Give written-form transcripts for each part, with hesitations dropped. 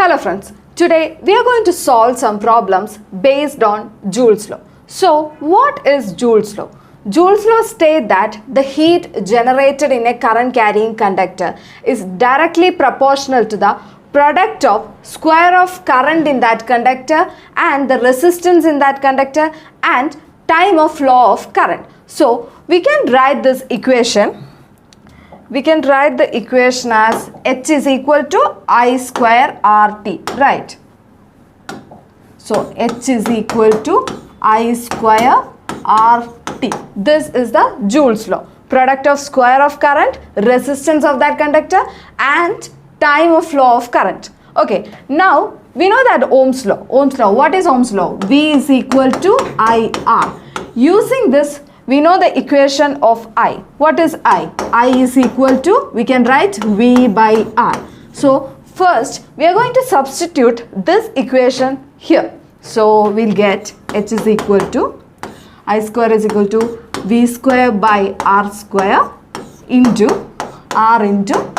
Hello friends, today we are going to solve some problems based on Joule's law. So what is Joule's law? Joule's law states that the heat generated in a current carrying conductor is directly proportional to the product of square of current in that conductor and the resistance in that conductor and time of flow of current. So we can write this equation. We can write the equation as H is equal to I square RT, right? So H is equal to I square RT. This is the Joule's law. Product of square of current, resistance of that conductor and time of flow of current. Okay, now we know that Ohm's law. Ohm's law, what is Ohm's law? V is equal to IR. Using this, we know the equation of I. What is I? I is equal to, we can write V by R. So first, we are going to substitute this equation here. So we'll get H is equal to, I square is equal to V square by R square into R into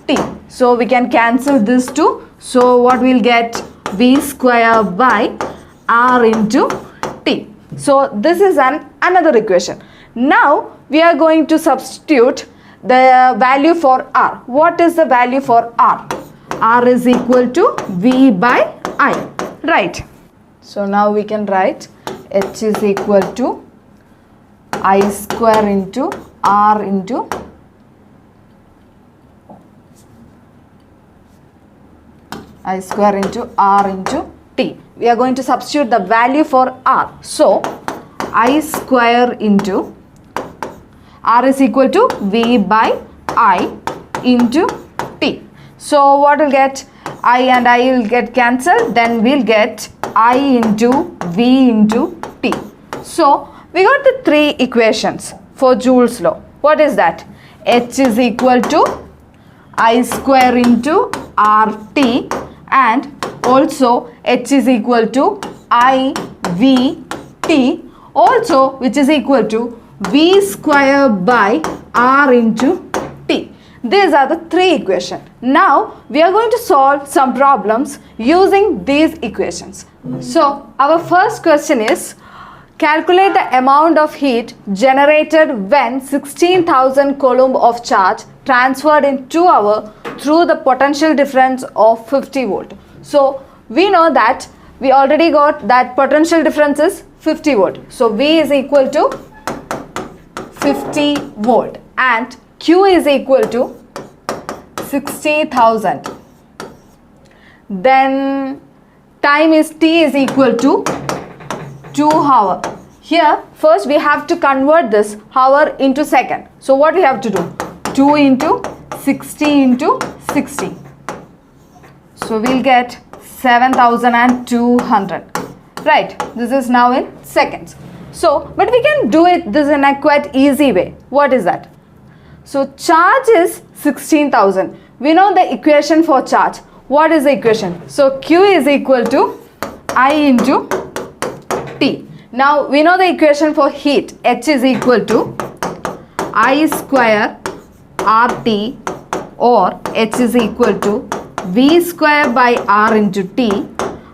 T. So we can cancel this too. So what we'll get? V square by R into T. So this is another equation. Now we are going to substitute the value for R. What is the value for R? R is equal to V by I, right? So now we can write H is equal to I square into R into I square into R into T. We are going to substitute the value for R. So I square into R is equal to V by I into T. So what will get? I and I will get cancelled. Then we'll get I into V into T. So we got the three equations for Joule's law. What is that? H is equal to I square into RT and also H is equal to I V T also, which is equal to V square by R into T. These are the three equations. Now we are going to solve some problems using these equations. So our first question is, calculate the amount of heat generated when 16,000 coulomb of charge transferred in 2 hours through the potential difference of 50 volt. So we know that we already got that potential difference is 50 volt. So V is equal to 50 volt and Q is equal to 60,000. Then time is T is equal to 2 hours. Here first we have to convert this hour into second. So what we have to do? 2 into 60 into 60. So we'll get 7,200. Right, this is now in seconds. So, but we can do it this in a quite easy way. What is that? So charge is 16,000. We know the equation for charge. What is the equation? So Q is equal to I into T. Now we know the equation for heat. H is equal to I square RT or H is equal to V square by R into T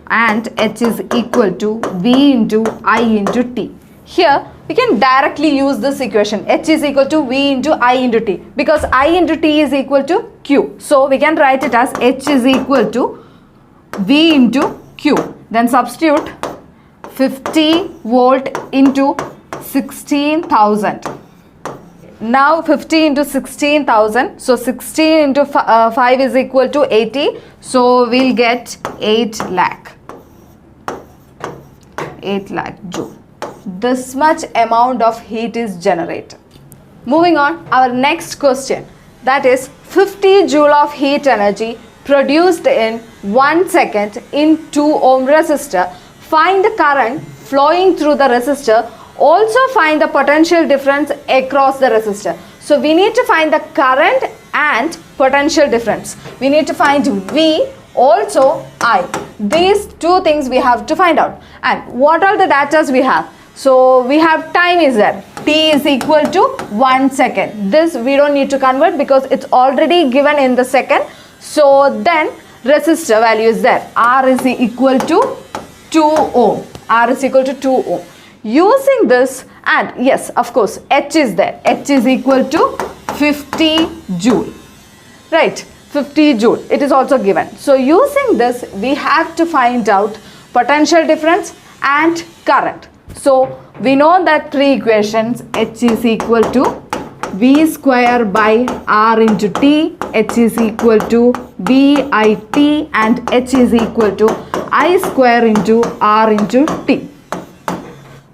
and H is equal to V into I into T. Here we can directly use this equation. H is equal to V into I into T because I into T is equal to Q. So we can write it as H is equal to V into Q. Then substitute 50 volt into 16,000. Now 50 into 16,000. So 16 into 5 is equal to 80. So we'll get 8 lakh. 8 lakh joule. This much amount of heat is generated. Moving on, our next question, that is 50 joule of heat energy produced in 1 second in 2 ohm resistor. Find the current flowing through the resistor. Also find the potential difference across the resistor. So we need to find the current and potential difference. We need to find V, also I. These two things we have to find out. And what are the datas we have? So we have time is there. T is equal to 1 second. This we don't need to convert because it's already given in the second. So then resistor value is there. R is equal to 2 ohm. R is equal to 2 ohm. Using this, and yes, of course, H is there. H is equal to 50 joule. Right, 50 joule. It is also given. So using this, we have to find out potential difference and current. So we know that three equations. H is equal to V square by R into T. H is equal to VIT, and H is equal to I square into R into T.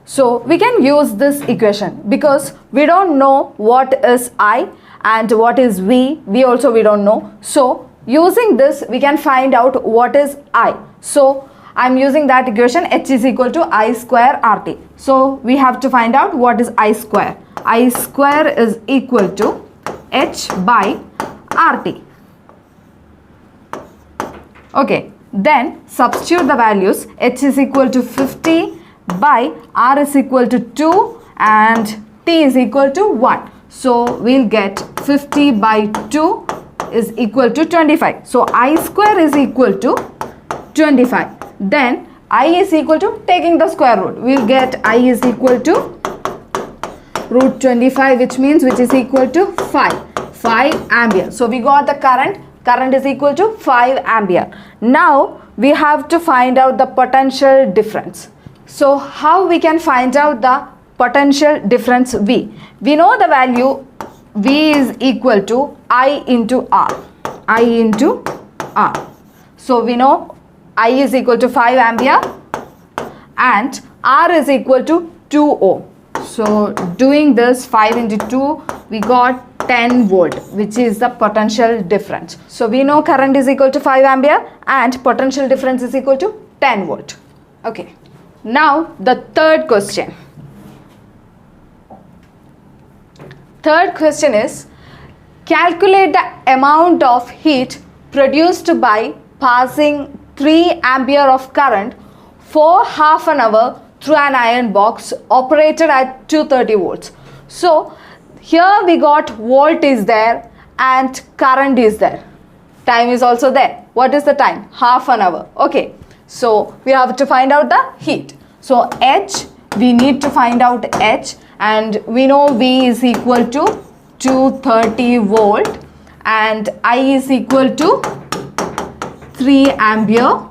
So we can use this equation because we don't know what is I and what is V. We don't know. So using this, we can find out what is I. So I'm using that equation. H is equal to I square RT. So we have to find out what is I square. I square is equal to H by RT. Okay, then substitute the values. H is equal to 50 by R is equal to 2 and T is equal to 1. So we'll get 50 by 2 is equal to 25. So I square is equal to 25. Then I is equal to, taking the square root, we'll get I is equal to root 25, which is equal to 5 ampere. So we got the current is equal to 5 ampere. Now we have to find out the potential difference. So how we can find out the potential difference V? We know the value V is equal to I into R. I into R. So we know I is equal to 5 ampere and R is equal to 2 ohm. So doing this 5 into 2, we got 10 volt, which is the potential difference. So we know current is equal to 5 ampere and potential difference is equal to 10 volt. Okay. Now the third question. Third question is, calculate the amount of heat produced by passing 3 ampere of current for half an hour through an iron box operated at 230 volts. So here we got volt is there and current is there. Time is also there. What is the time? Half an hour. Okay. So we have to find out the heat. So H, we need to find out H, and we know V is equal to 230 volt and I is equal to 3 ampere.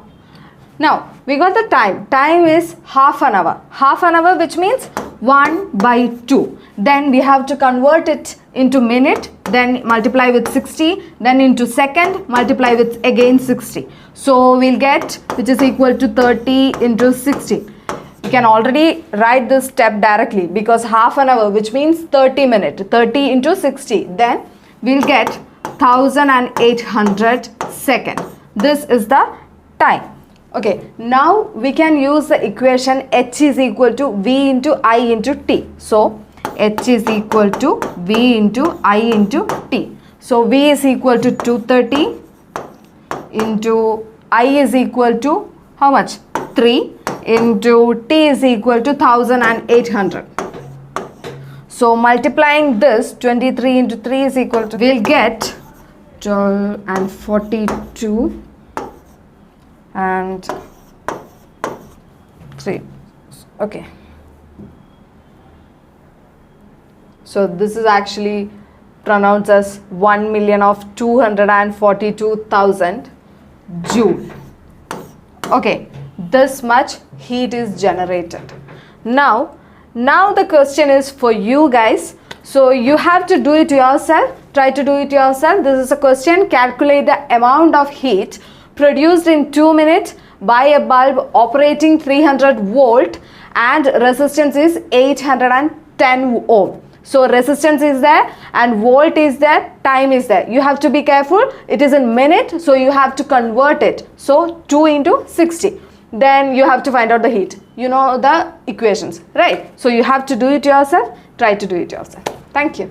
Now we got the time. Time is half an hour. Half an hour, which means 1 by 2. Then we have to convert it into minute, then multiply with 60, then into second, multiply with again 60. So we'll get, which is equal to 30 into 60. You can already write this step directly because half an hour, which means 30 minutes. 30 into 60. Then we'll get 1800 seconds. This is the time. Okay, now we can use the equation H is equal to V into I into T. So H is equal to V into I into T. So V is equal to 230 into I is equal to how much? 3 into T is equal to 1800. So multiplying this, 23 into 3 is equal to, we'll get 12 and 42 and 3. Okay. So this is actually pronounced as 1,242,000 joule. Okay, this much heat is generated. Now the question is for you guys. So you have to do it yourself. Try to do it yourself. This is a question. Calculate the amount of heat produced in 2 minutes by a bulb operating 300 volt and resistance is 810 ohm. So resistance is there and volt is there, time is there. You have to be careful. It is in minute, so you have to convert it. So 2 into 60. Then you have to find out the heat. You know the equations, right? So you have to do it yourself. Try to do it yourself. Thank you.